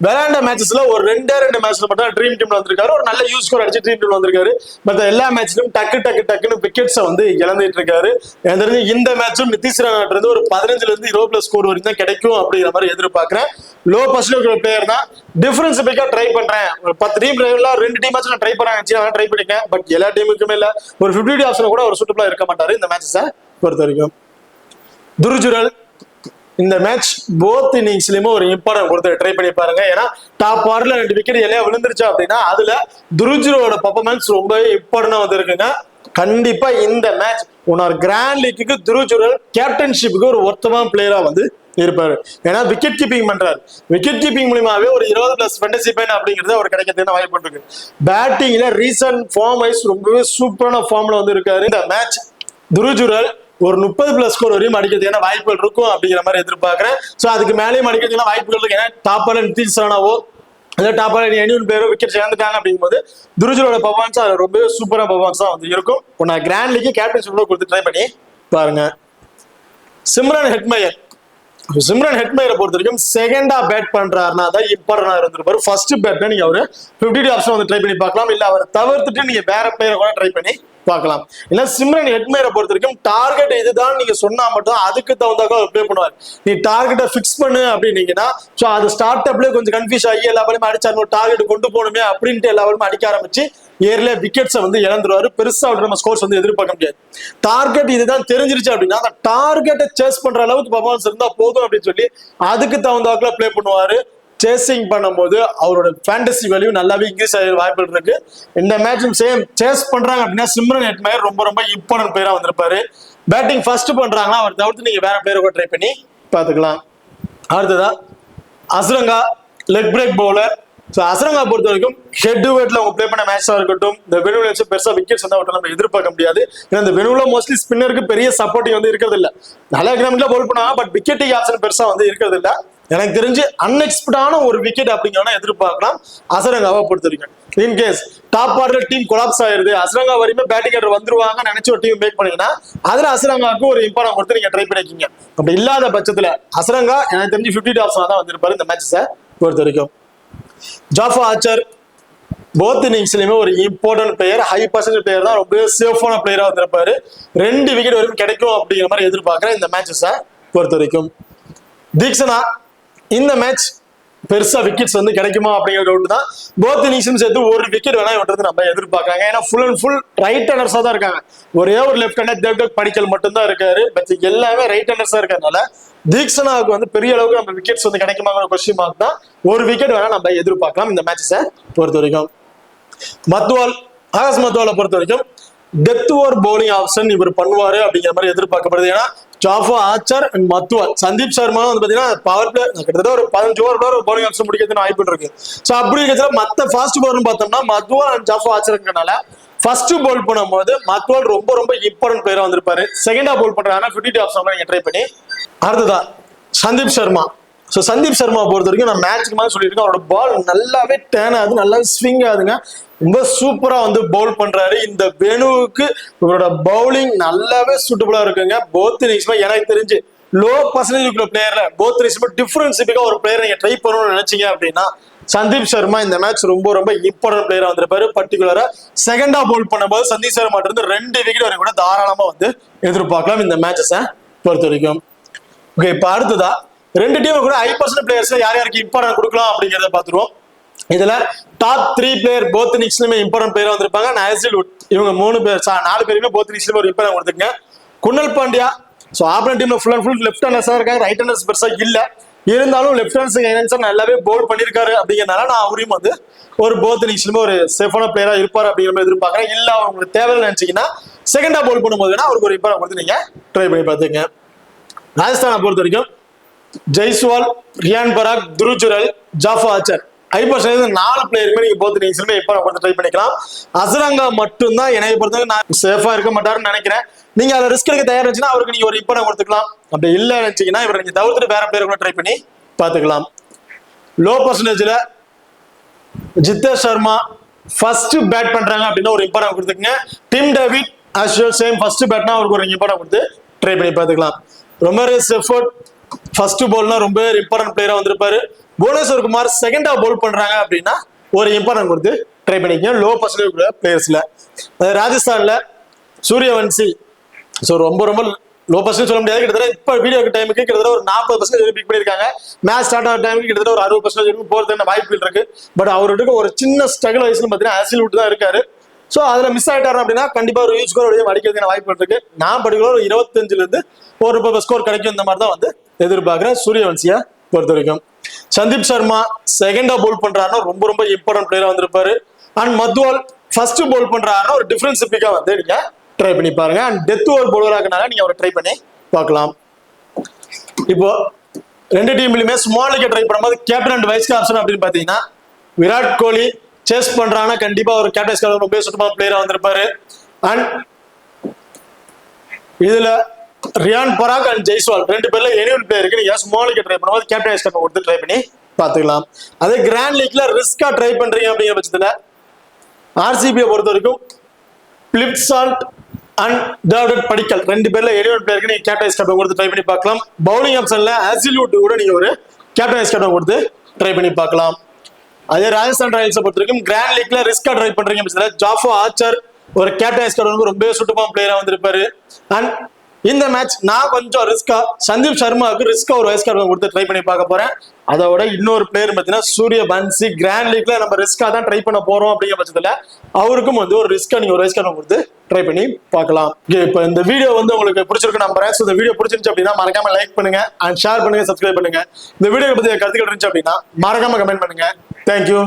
விளையாண்ட மேட்சஸ்ல ஒரு 2 மேட்ச்ல மட்டும் ட்ரீம் டீம்ல வந்திருக்காரு. ஒரு நல்ல யூஸ் ஸ்கோர் அடிச்சு ட்ரீம் டீம்ல வந்திருக்காரு. மற்ற எல்லா மேட்ச்லயும் டக்குன்னு விக்கெட்ஸை வந்து இழந்துட்டு இருக்காரு. எனக்கு தெரிஞ்சு இந்த மேட்சும் நிதிஷ் ராணா இருந்து ஒரு 15-20+ ஸ்கோர் வரைக்கும் தான் கிடைக்கும் அப்படிங்கிற மாதிரி எதிர்பார்க்கிறேன். லோ பர்சன்ட் இருக்கிற பிளேயர் தான். டிஃபரன்ஸ் பிக்கா ட்ரை பண்றேன். ஒரு 10 டீம் 2 டீம் நான் ட்ரை பண்ணேன், ட்ரை பண்ணிருக்கேன். பட் எல்லா டீமுக்குமே இல்ல, ஒரு 50 ஆப்ஷன் கூட ஒரு சூட்டபிளா இருக்க மாட்டாரு இந்த மேட்சஸை பொறுத்த வரைக்கும். துருஜுரல் இந்த மேட்ச் போத் இன்னிங்ஸ்லயுமே ஒரு இம்பார்ட்டன்ட் கொடுத்து ட்ரை பண்ணி பாருங்க. ஏன்னா டாப் ஆர்ல 2 விக்கெட் எல்லாம் விழுந்துருச்சு அப்படின்னா அதுல துருஜுரோட பர்ஃபார்மன்ஸ் ரொம்ப இம்பார்ட்டன்டா வந்து இருக்குங்க. கண்டிப்பா இந்த மேட்ச் ஒரு கிராண்ட் லீக்கு துருஜுரல் கேப்டன்ஷிப்புக்கு ஒரு ஒர்த்தமான பிளேயரா வந்து இருப்பாரு. ஏன்னா விக்கெட் கீப்பிங் பண்றாரு. விக்கெட் கீப்பிங் மூலமாவே ஒரு 20+ ஃபேண்டசி பாயிண்ட் அப்படிங்கிறது அவர் கிடைக்கிறதுக்கு வாய்ப்பு இருக்கு. பேட்டிங்ல ரீசன்ட் ஃபார்ம் வைஸ் ரொம்பவே சூப்பரான ஃபார்ம்ல வந்து இருக்காரு. இந்த மேட்ச் துருஜுரல் ஒரு 30+ ஸ்கோர் வரையும் அடிக்கிறதுக்கான வாய்ப்புகள் இருக்கும் அப்படிங்கிற மாதிரி எதிர்பார்க்கிறேன். ஸோ அதுக்கு மேலேயும் அடிக்கிறதுக்கான வாய்ப்புகள் இருக்கு. ஏன்னா டாப்பால நிதிஷ் ராணாவோ இல்லை டாப்பால எனிவன் பேரோ விக்கெட் சேர்ந்துட்டாங்க அப்படிங்கும்போது துருஜுரோட பர்ஃபார்மன்ஸ் அது ரொம்ப சூப்பரான பர்ஃபார்மன்ஸ் தான் வந்து இருக்கும். நான் கிராண்ட் லீக் கேப்டன்ஷிப் கொடுத்து ட்ரை பண்ணி பாருங்க. சிம்ரன் ஹெட்மேயரை பொறுத்த வரைக்கும் செகண்டா பேட் பண்றாருன்னா தான் இம்பார்ட்டன்டா இருந்திருப்பாரு. ஃபர்ஸ்ட் பேட்ல நீங்க அவரு 50 ஆப்ஷன் வந்து ட்ரை பண்ணி பார்க்கலாம். இல்ல அவரை தவிர்த்துட்டு நீங்க வேற பிளேயரை கூட ட்ரை பண்ணி பார்க்கலாம். இல்ல சிம்ரன் ஹெட்மேயரை பொறுத்த வரைக்கும் டார்கெட் இதுதான் நீங்க சொன்னா மட்டும் அதுக்கு தகுந்தாக்க அவர் ப்ளே பண்ணுவார். நீ டார்கெட்டை ஃபிக்ஸ் பண்ணு அப்படின்னீங்கன்னா ஸோ அது ஸ்டார்ட் அப்லேயே கொஞ்சம் கன்ஃபியூஸ் ஆகி எல்லா பாலையும் அடிச்சாரு, டார்கெட் கொண்டு போகணுமே அப்படின்ட்டு எல்லா பாலையும் அடிக்க ஆரம்பிச்சு ஏர்ல விக்கெட்ஸை வந்து இழந்துருவாரு. பெருசா நம்ம ஸ்கோர்ஸ் வந்து எதிர்பார்க்க முடியாது. டார்கெட் இதுதான் தெரிஞ்சிருச்சு அப்படின்னா அந்த டார்கெட்டை சேஸ் பண்ற அளவுக்கு பர்ஃபார்மன்ஸ் இருந்தா போதும் அப்படின்னு சொல்லி அதுக்கு தகுந்தாக்குல ப்ளே பண்ணுவாரு. சேசிங் பண்ணும்போது அவரோட ஃபேண்டசி வேல்யூ நல்லாவே இன்க்ரீஸ் ஆகிற வாய்ப்புகள் இருக்கு. இந்த மேட்சும் சேம் சேஸ் பண்றாங்க அப்படின்னா சிம்ரன் ஹெட்மேயர் ரொம்ப இம்பார்ட்டன்ட் பிளேயரா வந்திருப்பாரு. பேட்டிங் ஃபர்ஸ்ட் பண்றாங்கன்னா அவர் தவிர்த்து நீங்க வேற பிளேயரை கூட ட்ரை பண்ணி பார்த்துக்கலாம். அடுத்ததா Hasaranga leg break bowler. So Hasaranga பொறுத்த வரைக்கும் ஹெட் டு ஹெட்ல அவங்க ப்ளே பண்ண மேட்சா இருக்கட்டும், இந்த வெனுல வச்சு பெருசா விக்கெட்ஸ் வந்து அவர்கிட்ட நம்ம எதிர்பார்க்க முடியாது. ஏன்னா இந்த வெனுல மோஸ்ட்லி ஸ்பின்னருக்கு பெரிய சப்போர்ட்டிங் வந்து இருக்கிறது இல்லை. நல்ல கிரவுண்ட்ல பவுல் பண்ணுவாங்க, பட் விக்கெட்டிங் ஆப்ஷன் பெருசா வந்து இருக்கிறது இல்லை. எனக்கு தெரிஞ்சு அன்எக்ஸ்பெக்டான ஒரு விக்கெட் அப்படிங்கிறத எதிர்பார்க்கலாம் அஸ்ரங்காவை பொறுத்த வரைக்கும். In case top order team collapse ஆயிருது, அஸ்ரங்கா வரையுமே பேட்டிங் ஆர்டர் வந்துருவாங்க நினைச்சு ஒரு டீம் மேக் பண்ணீங்கன்னா அதுல அஸ்ரங்காவுக்கு ஒரு இம்பார்ட்டன்ட் கொடுத்து நீங்க ட்ரை பண்ணிருக்கீங்க. அப்படி இல்லாத பட்சத்துல அஸ்ரங்கா எனக்கு தெரிஞ்சு 50 ஆப்ஷனா தான் வந்திருப்பாரு இந்த மேட்சஸை பொறுத்த வரைக்கும். ஜாஃபா ஆர்ச்சர் போத் இன்னிங்ஸ்லயுமே ஒரு important player, high percentage player தான், ரொம்ப சேஃபான பிளேயரா வந்திருப்பாரு. 2 விக்கெட் வரைக்கும் கிடைக்கும் அப்படிங்கிற மாதிரி எதிர்பார்க்கிறேன் இந்த மேட்சஸை பொறுத்த வரைக்கும். தீக்ஷனா இந்த மேட்ச் பெருசா விக்கெட்ஸ் வந்து கிடைக்குமா அப்படிங்கிற டவுட் தான். போத் இன்னிங்ஸும் சேர்த்து ஒரு விக்கெட் வேணா இவன்றது நம்ம எதிர்பார்க்கறாங்க. ஏன்னா ஃபுல் அண்ட் ஃபுல் ரைட் ஹேண்டர்ஸா தான் இருக்காங்க. ஒரே ஒரு லெஃப்ட் ஹேண்டர் தேவ்டக் படிக்கல் மட்டும் தான் இருக்காரு. பட் எல்லாமே ரைட் ஹேண்டர்ஸா இருக்கிறதுனால தீக்ஷனாவுக்கு வந்து பெரிய அளவுக்கு நம்ம விக்கெட்ஸ் வந்து கிடைக்குமாங்கிற கொஸ்டின் மார்க் தான். ஒரு விக்கெட் வேணா நம்ம எதிர்பார்க்கலாம் இந்த மேட்சஸை பொறுத்த வரைக்கும். ஆகாஷ் மத்வாலை பொறுத்த வரைக்கும் டெத் ஓவர் பவுலிங் ஆப்ஷன் இவர் பண்ணுவாரு அப்படிங்கிற மாதிரி எதிர்பார்க்கப்படுது. ஏன்னா ஜாஃபா ஆர்ச்சர் அண்ட் மத்வால், சந்தீப் சர்மா வந்து பாத்தீங்கன்னா பவர் பிளே கிட்டத்தட்ட ஒரு 15 ஓவர் பவுலிங் ஆப்ஷன் முடிக்கிறதுன்னு வாய்ப்பு இருக்கு. ஸோ அப்படி இருக்கிற மற்ற ஃபாஸ்ட் பவுலர்னு பார்த்தோம்னா மத்வால் அண்ட் ஜாஃபா ஆர்ச்சர்னால ஃபர்ஸ்ட் பவுல் பண்ணும்போது மத்வால் ரொம்ப இம்பார்ட்டன்ட் பிளேயரா வந்திருப்பாரு. செகண்டா பவுல் பண்றாங்கன்னா 50 ஆப்ஷன் நீங்க ட்ரை பண்ணி. அடுத்ததா சந்தீப் சர்மா. ஸோ சந்தீப் சர்மா பொறுத்த வரைக்கும் நான் மேட்ச்க்கு மாதிரி சொல்லியிருக்கேன், அவரோட பால் நல்லாவே டேர்ன் ஆகுது, நல்லாவே ஸ்விங் ஆகுதுங்க, ரொம்ப சூப்பரா வந்து பவுல் பண்றாரு. இந்த வெனுவுக்கு இவரோட பவுலிங் நல்லாவே சூட்டபிளா இருக்குங்க. போத் இன்னிங்ஸ்மே எனக்கு தெரிஞ்சு லோ பர்சன்டேஜ் பிளேயர்ல போத் இன்னிங்ஸ்மே டிஃபரன்ஸ் ஒரு பிளேயர் நீங்க ட்ரை பண்ணணும்னு நினைச்சீங்க அப்படின்னா சந்தீப் சர்மா இந்த மேட்ச் ரொம்ப ரொம்ப இம்பார்ட்டன்ட் பிளேயரா வந்திருப்பாரு. பர்டிகுலரா செகண்டா போல் பண்ணும்போது சந்தீப் சர்மா இருந்து 2 விக்கெட் வரை கூட தாராளமா வந்து எதிர்பார்க்கலாம் இந்த மேட்சஸை பொறுத்த வரைக்கும். ஓகே, இப்ப அடுத்ததா 2 டீம் கூட ஹை பர்சன்ட் பிளேயர்ஸ் யார் யாருக்கு இம்பார்ட்டன்ட் கொடுக்கலாம் அப்படிங்கறத பாத்துருவோம். இதுல டாப் 3 பிளேயர் போத் இன்னிங்ஸ்லயுமே இம்பார்ட்டன்ட் பிளேயரா வந்திருப்பாங்க. ஹேசில்வுட் இவங்க 4 பேருமே போத் இன்னிங்ஸ்லயுமே ஒரு இம்பார்ட்டன்ட் கொடுத்துருங்க. குணல் பாண்டியா சோ ஆப்பனன்ட் டீம்ல ஃபுல் அண்ட் ஃபுல் லெஃப்ட் ஹேண்டர்ஸா இருக்காங்க, ரைட் ஹேண்டர்ஸ் பெருசா இல்ல. இருந்தாலும் லெஃப்ட் ஹேண்ட்ஸ் நல்லாவே பவுல் பண்ணிருக்காரு அப்படிங்கறனால நான் அவரையும் வந்து ஒரு போத் இன்னிங்ஸ்லயுமே ஒரு சேஃபான பிளேயரா இருப்பாரு அப்படிங்கிற மாதிரி எதிர்பார்க்கறேன். இல்ல அவங்களுக்கு தேவைன்னு நினைச்சீங்கன்னா செகண்டா பவுல் பண்ணும்போது வேணா அவருக்கு ஒரு இம்பார்ட்டன்ட் கொடுத்து நீங்க ட்ரை பண்ணி பாத்துங்க. ராஜஸ்தானை பொறுத்த வரைக்கும் ஜெய்ஸ்வால், ரியான் பராக், துருவ் ஜுரல், ஜாஃபா ஆர்ச்சர் ஐபர்ஸ் 4 பிளேயருமே நீங்க போத் இன்னிங்ஸ்லயுமே இப்போ ட்ரை பண்ணிக்கலாம். அசரங்கா மட்டும்தான் என்னைய பொறுத்தவரைக்கும் நான் சேஃபா இருக்க மாட்டாருன்னு நினைக்கிறேன். நீங்க அதை ரிஸ்க் எடுக்க தயார் இருந்துச்சுன்னா அவருக்கு நீங்க ஒரு இம்பார்ட்டன்ட் கொடுத்துக்கலாம். அப்படி இல்ல நினைச்சீங்கன்னா இவரை நீங்க தவிர்த்துட்டு வேற பிளேயர் கூட ட்ரை பண்ணி பாத்துக்கலாம். லோ பர்சன்டேஜ்ல ஜித்தேஷ் சர்மா ஃபர்ஸ்ட் பேட் பண்றாங்க அப்படின்னா ஒரு இம்பார்ட்டன்ட் கொடுத்துக்கங்க. Tim David as usual same first பேட்னா அவருக்கு ஒரு இம்பார்ட்டன்ட் கொடுத்து ட்ரை பண்ணி பாத்துக்கலாம். ரொமரே செஃபோர்ட் ஃபர்ஸ்ட் பால்னா ரொம்ப இம்பார்ட்டன்ட் பிளேயரா வந்திருப்பாரு. புவனேஸ்வர் குமார் செகண்டா பவுல் பண்றாங்க அப்படின்னா ஒரு இம்பார்ட்டன்ட் கொடுத்து ட்ரை பண்ணிக்கங்க லோ பர்சன்டேஜ் பிளேயர்ஸ்ல. ராஜஸ்தான்ல சூரியவன்சி ஸோ ரொம்ப ரொம்ப லோ பர்சன்டேஜ் சொல்ல முடியாது. கிட்டத்தட்ட இப்போ வீடியோ டைமுக்கு கிட்டத்தட்ட ஒரு 40% பிக் பண்ணியிருக்காங்க. மேட்ச் ஸ்டார்ட் ஆகிற டைமுக்கு கிட்டத்தட்ட ஒரு 60% போறதுக்கு வாய்ப்புகள் இருக்கு. பட் அவருக்கு ஒரு சின்ன ஸ்ட்ரகிள் வயசுல பார்த்தீங்கன்னா ஹேசில்வுட் தான் இருக்காரு. ஸோ அதுல மிஸ் ஆயிட்டாரு அப்படின்னா கண்டிப்பா ஒரு ஹியூஜ் ஸ்கோர் அடிக்கிறதுக்கான வாய்ப்புகள் இருக்கு. நான் பர்டிகுலர் 25ல இருந்து ஒரு 30 ஸ்கோர் கிடைக்கும் இந்த மாதிரி தான் வந்து எதிர்பார்க்கிறேன் சூரியவன்சியா பொறுத்த வரைக்கும். சந்தீப் சர்மா செகண்டா பவுல் பண்றாருன்னா ரொம்ப ரொம்ப இம்பார்ட்டன்ட் பிளேயரா வந்திருப்பாரு. அண்ட் மத்வால் ஃபர்ஸ்ட் பவுல் பண்றாருன்னா ஒரு டிஃபரன்ஸ் பிக்கா வந்து நீங்க ட்ரை பண்ணி பாருங்க. அண்ட் டெத் ஓவர் பவுலராகனால நீங்க அவரை ட்ரை பண்ணி பார்க்கலாம். இப்போ 2 டீம்லயுமே ஸ்மால் விக்கெட் ட்ரை பண்ணும்போது கேப்டன் அண்ட் வைஸ் கேப்டன் அப்படின்னு பாத்தீங்கன்னா விராட் கோலி சேஸ் பண்றாங்கன்னா கண்டிப்பா ஒரு கேப்டன் ரொம்ப சுத்தமான பிளேயரா வந்திருப்பாரு. அண்ட் இதுல ரியான் பராக் அண்ட் ஜெய்ஸ்வால் 2 பேர்ல எனிவன் பிளேயருக்கு நீங்க ஸ்மால் விக்கெட் ட்ரை பண்ணும்போது கேப்டன் வைஸ் கேப்டன் கொடுத்து ட்ரை பண்ணி பாத்துக்கலாம். அதே கிராண்ட் லீக்ல ரிஸ்கா ட்ரை பண்றீங்க அப்படிங்கிற பட்சத்துல ஆர்சிபியை பொறுத்த வரைக்கும் பிளிப்சால்ட் அண்ட் டேவிட் படிக்கல் 2 பேர்ல எலிவன் பிளேயருக்கு நீங்க கேப்டன் வைஸ் கேப்டன் கொடுத்து ட்ரை பண்ணி பார்க்கலாம். பவுலிங் ஆப்ஷன்ல ஹேசில்வுட் கூட நீங்க ஒரு கேப்டன் வைஸ் கேப்டன் கொடுத்து ட்ரை பண்ணி பார்க்கலாம். அதே ராஜஸ்தான் ராயல்ஸை பொறுத்த வரைக்கும் கிராண்ட் லீக்ல ரிஸ்கா ட்ரை பண்றீங்க பட்சத்துல ஜாஃபா ஆர்ச்சர் ஒரு கேப்டன் வைஸ் கேப்டன் ரொம்ப சூட்டமான பிளேயரா வந்திருப்பாரு. அண்ட் இந்த மேட்ச் நான் கொஞ்சம் ரிஸ்கா சந்தீப் சர்மாவுக்கு ரிஸ்கா ஒரு வைஸ் கேப்டன் கொடுத்து ட்ரை பண்ணி பார்க்க போறேன். அதோட இன்னொரு பிளேயர் பார்த்தீங்கன்னா சூரியவன்சி கிராண்ட் லீக்ல நம்ம ரிஸ்கா தான் ட்ரை பண்ண போறோம் அப்படிங்கிற பட்சத்துல அவருக்கும் வந்து ஒரு ரிஸ்கா நீங்க ஒரு வைஸ் கேப்டன் கொடுத்து ட்ரை பண்ணி பார்க்கலாம். இப்போ இந்த வீடியோ வந்து உங்களுக்கு பிடிச்சிருக்கு நம்புறேன். இந்த வீடியோ பிடிச்சிருந்துச்சு அப்படின்னா மறக்காம லைக் பண்ணுங்க அண்ட் ஷேர் பண்ணுங்க, சப்ஸ்கிரைப் பண்ணுங்க. இந்த வீடியோ பத்தி கருத்துக்கள் இருந்துச்சு அப்படின்னா மறக்காம கமெண்ட் பண்ணுங்க. தேங்க்யூ.